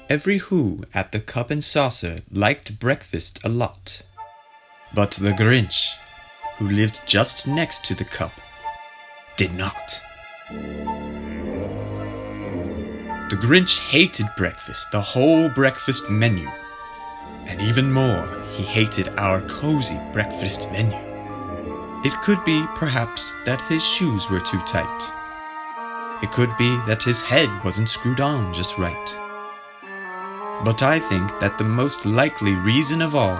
Every Who at the Cup and Saucer liked breakfast a lot. But the Grinch, who lived just next to the cup, did not. The Grinch hated breakfast, the whole breakfast menu. And even more, he hated our cozy breakfast venue. It could be, perhaps, that his shoes were too tight. It could be that his head wasn't screwed on just right. But I think that the most likely reason of all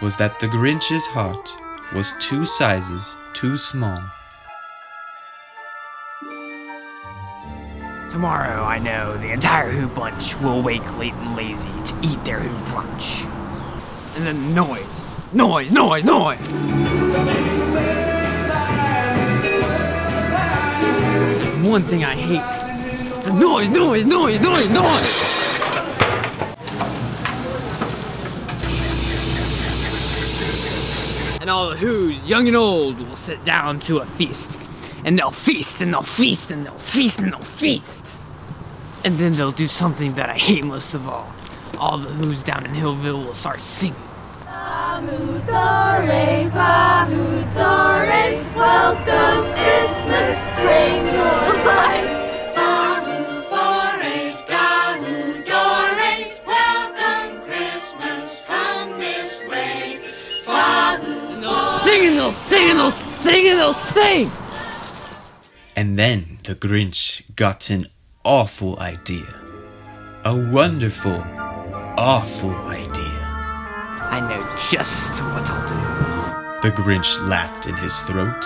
was that the Grinch's heart was 2 sizes too small. Tomorrow, I know, the entire Who bunch will wake late and lazy to eat their Who brunch. And then noise. Noise! There's one thing I hate. It's the noise! And all the Who's, young and old, will sit down to a feast. And they'll feast, and they'll feast, and they'll feast, and they'll feast. And then they'll do something that I hate most of all. All the Who's down in Hillville will start singing. Bahoo-tore, welcome Christmas, Kringle-Light. They'll sing! And then the Grinch got an awful idea. A wonderful, awful idea. I know just what I'll do. The Grinch laughed in his throat.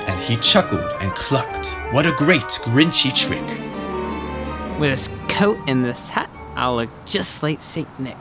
And he chuckled and clucked. What a great Grinchy trick! With this coat and this hat, I'll look just like Saint Nick.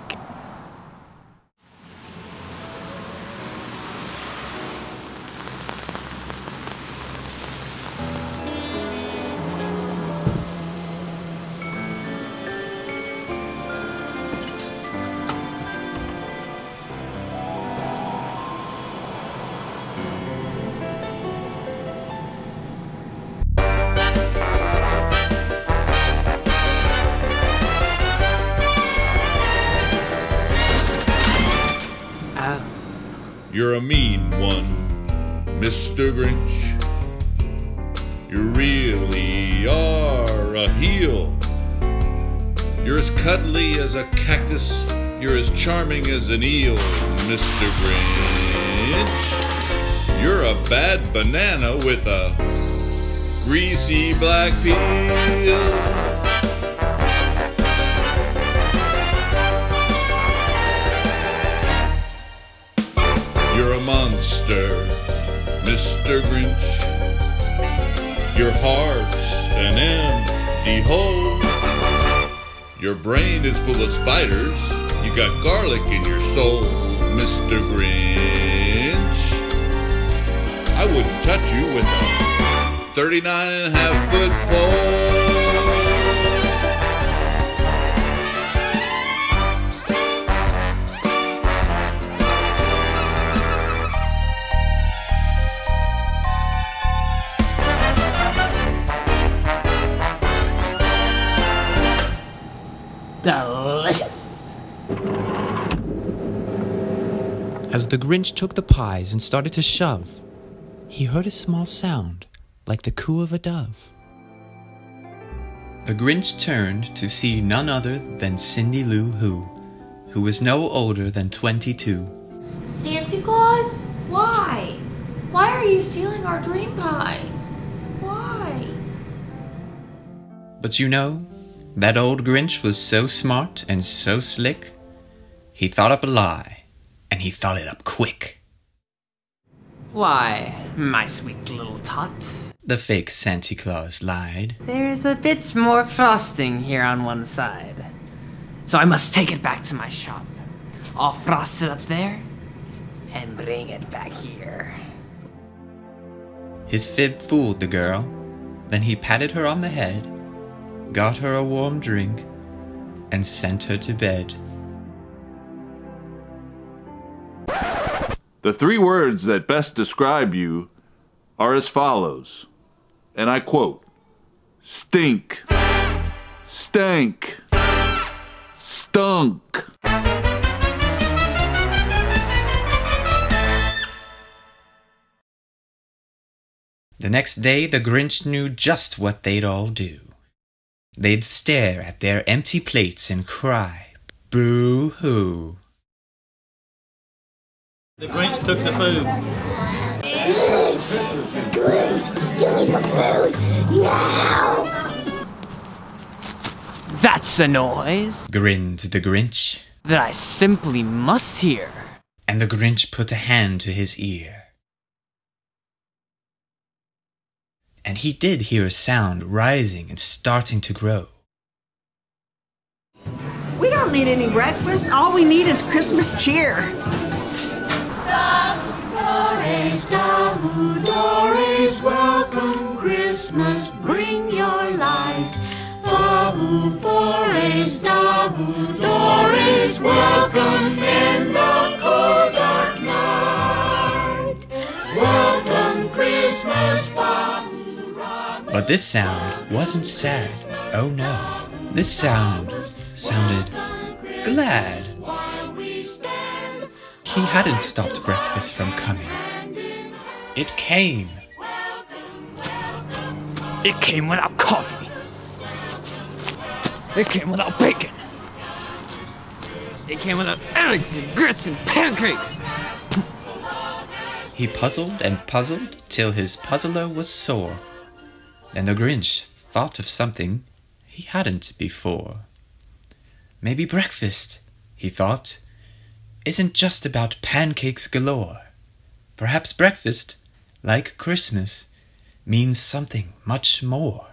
You're a mean one, Mr. Grinch. You really are a heel. You're as cuddly as a cactus. You're as charming as an eel, Mr. Grinch. You're a bad banana with a greasy black peel. You're a monster, Mr. Grinch. Your heart's an empty hole. Your brain is full of spiders. You got garlic in your soul, Mr. Grinch. I wouldn't touch you with a 39.5-foot pole. Delicious! As the Grinch took the pies and started to shove, he heard a small sound like the coo of a dove. The Grinch turned to see none other than Cindy Lou Who was no older than 22. Santa Claus? Why? Why are you stealing our dream pies? Why? But you know, that old Grinch was so smart and so slick, he thought up a lie, and he thought it up quick. Why, my sweet little tot, The fake Santa Claus lied. there's a bit more frosting here on one side. So I must take it back to my shop. I'll frost it up there and bring it back here. His fib fooled the girl. Then he patted her on the head, got her a warm drink, and sent her to bed. The 3 words that best describe you are as follows, and I quote, stink, stank, stunk. The next day, the Grinch knew just what they'd all do. They'd stare at their empty plates and cry, boo-hoo. The Grinch took the food. Grinch, give me the food now! That's a noise Grinned the Grinch, that I simply must hear. and the Grinch put a hand to his ear. And he did hear a sound rising and starting to grow. We don't need any breakfast. All we need is Christmas cheer. Doris, welcome Christmas, bring your light. Dabu Forest, Dabu Doris, welcome in the cold dark night. Welcome Christmas, Dabu. But this sound wasn't sad. Oh no. This sound sounded glad. He hadn't stopped breakfast from coming. It came. It came without coffee. It came without bacon. It came without eggs and grits and pancakes. He puzzled and puzzled till his puzzler was sore. And the Grinch thought of something he hadn't before. Maybe breakfast, he thought, isn't just about pancakes galore. Perhaps breakfast, like Christmas, means something much more.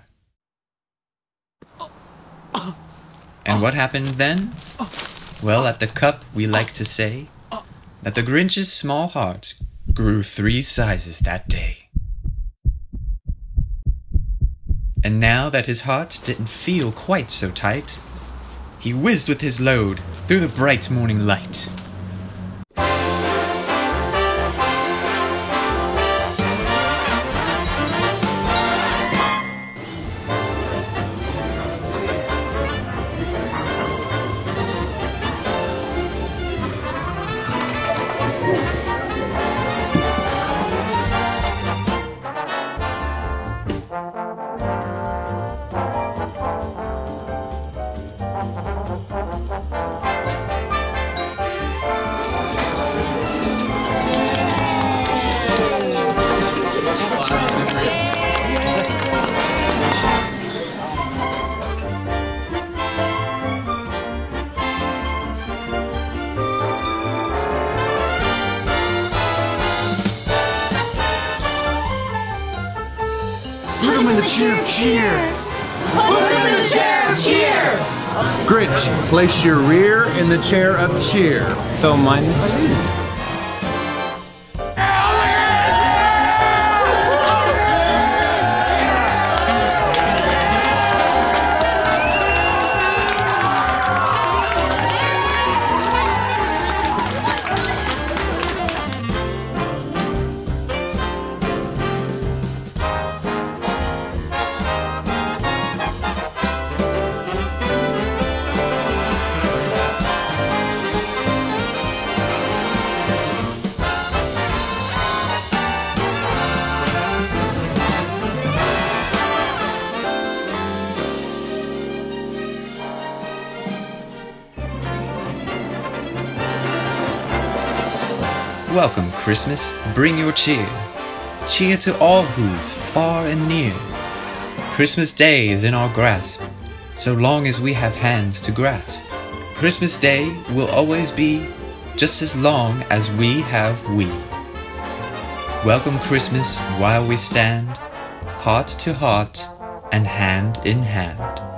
And what happened then? Well, at the cup we like to say that the Grinch's small heart grew 3 sizes that day. And now that his heart didn't feel quite so tight, he whizzed with his load through the bright morning light. Put him in the chair, cheer! Put him in the chair, cheer! Grinch, place your rear in the chair of cheer. Don't mind if I do. Welcome, Christmas, bring your cheer. Cheer to all who's far and near. Christmas Day is in our grasp, so long as we have hands to grasp. Christmas Day will always be just as long as we have we. Welcome Christmas while we stand, heart to heart and hand in hand.